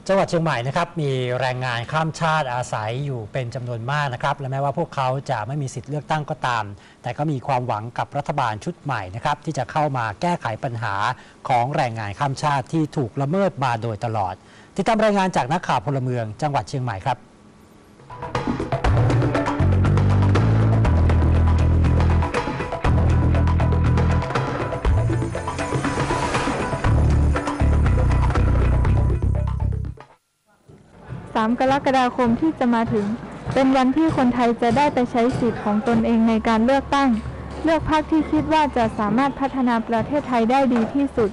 จังหวัดเชียงใหม่นะครับมีแรงงานข้ามชาติอาศัยอยู่เป็นจำนวนมากนะครับและแม้ว่าพวกเขาจะไม่มีสิทธิ์เลือกตั้งก็ตามแต่ก็มีความหวังกับรัฐบาลชุดใหม่นะครับที่จะเข้ามาแก้ไขปัญหาของแรงงานข้ามชาติที่ถูกละเมิดมาโดยตลอดติดตามรายงานจากนักข่าวพลเมืองจังหวัดเชียงใหม่ครับ3 กรกฎาคมที่จะมาถึงเป็นวันที่คนไทยจะได้ไปใช้สิทธิ์ของตนเองในการเลือกตั้งเลือกพรรคที่คิดว่าจะสามารถพัฒนาประเทศไทยได้ดีที่สุด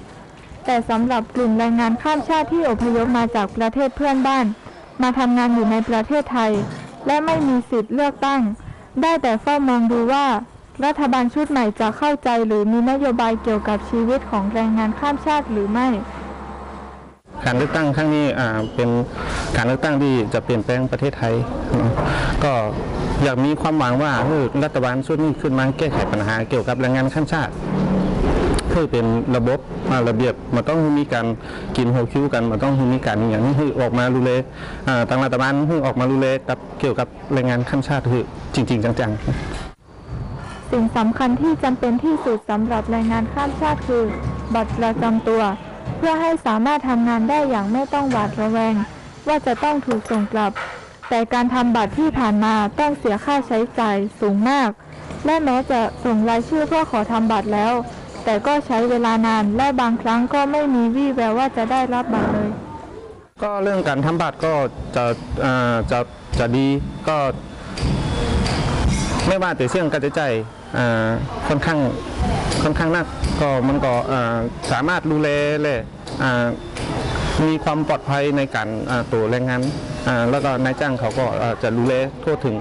แต่สำหรับกลุ่มแรงงานข้ามชาติที่อพยพมาจากประเทศเพื่อนบ้านมาทำงานอยู่ในประเทศไทยและไม่มีสิทธิ์เลือกตั้งได้แต่เฝ้ามองดูว่ารัฐบาลชุดใหม่จะเข้าใจหรือมีนโยบายเกี่ยวกับชีวิตของแรงงานข้ามชาติหรือไม่การเลือกตั้งครั้งนี้เป็นการเลือกตั้งที่จะเปลี่ยนแปลงประเทศไทยก็อยากมีความหวังว่ารัฐบาลชุดนี้ขึ้นมาแก้ไขปัญหาเกี่ยวกับแรงงานข้ามชาติคือเป็นระบบระเบียบมันต้องมีการกินหัวคิวกันมันต้องมีการอย่างนี้คือออกมาดูแลทางรัฐบาลคือออกมาดูแลกับเกี่ยวกับแรงงานข้ามชาติคือจริงๆจังๆสิ่งสำคัญที่จำเป็นที่สุดสำหรับแรงงานข้ามชาติคือบัตรประจำตัวเพื่อให้สามารถทำงานได้อย่างไม่ต้องหวาดระแวงว่าจะต้องถูกส่งกลับแต่การทำบัตรที่ผ่านมาต้องเสียค่าใช้จ่ายสูงมากและแม้จะส่งรายชื่อเพื่อขอทำบัตรแล้วแต่ก็ใช้เวลานานและบางครั้งก็ไม่มีวี่แววว่าจะได้รับบัตรเลยก็เรื่องการทำบัตรก็จะดีก็ไม่ว่าแต่เรื่องการใช้จ่ายค่อนข้างนักก็มันก็สามารถดูแลเลยมีความปลอดภัยในการตัวแรงงานแล้วก็นายจ้างเขาก็จะดูแลทั่วถึง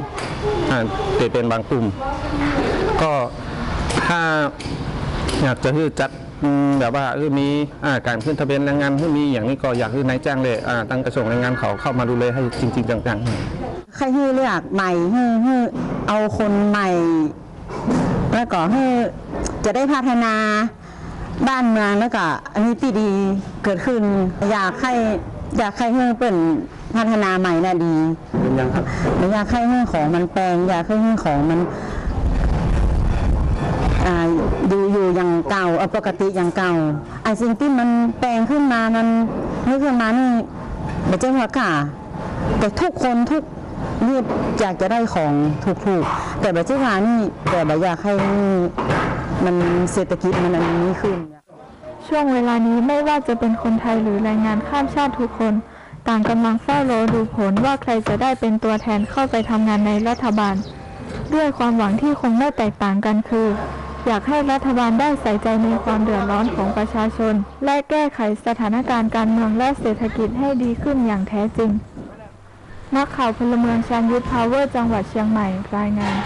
แต่เป็นบางกลุ่มก็ถ้าอยากจะจัดแบบว่ามีการขึ้นทะเบียนแรงงานมีอย่างนี้ก็อยากให้นายจ้างเลยตั้งกระทรวงแรงงานเขาเข้ามาดูแลให้จริงๆจังๆใครเลือกใหม่ให้เอาคนใหม่แล้วก็ให้จะได้พัฒนาบ้านเมืองแล้วก็อันนี้ที่ดีเกิดขึ้นอยากให้เปิ่นพัฒนาใหม่น่ะดีไม่อยากให้ของมันแปลงอยากให้ของมันอยู่อย่างเก่าปกติอย่างเก่าไอ้สิ่งที่มันแปลงขึ้นมามันขึ้นมานี่ไม่ใช่หัวก่าแต่ทุกคนทุกนี่อยากจะได้ของถูกๆแต่แบบที่ว่านี่แต่แบบอยากให้มันเศรษฐกิจมันอันนี้ขึ้นช่วงเวลานี้ไม่ว่าจะเป็นคนไทยหรือแรงงานข้ามชาติทุกคนต่างกำลังเฝ้ารอดูผลว่าใครจะได้เป็นตัวแทนเข้าไปทำงานในรัฐบาลด้วยความหวังที่คงไม่แตกต่างกันคืออยากให้รัฐบาลได้ใส่ใจในความเดือดร้อนของประชาชนและแก้ไขสถานการณ์การเมืองและเศรษฐกิจให้ดีขึ้นอย่างแท้จริงนักข่าวพลเมืองชาญยุทธพาวเวอร์จังหวัดเชียงใหม่รายงาน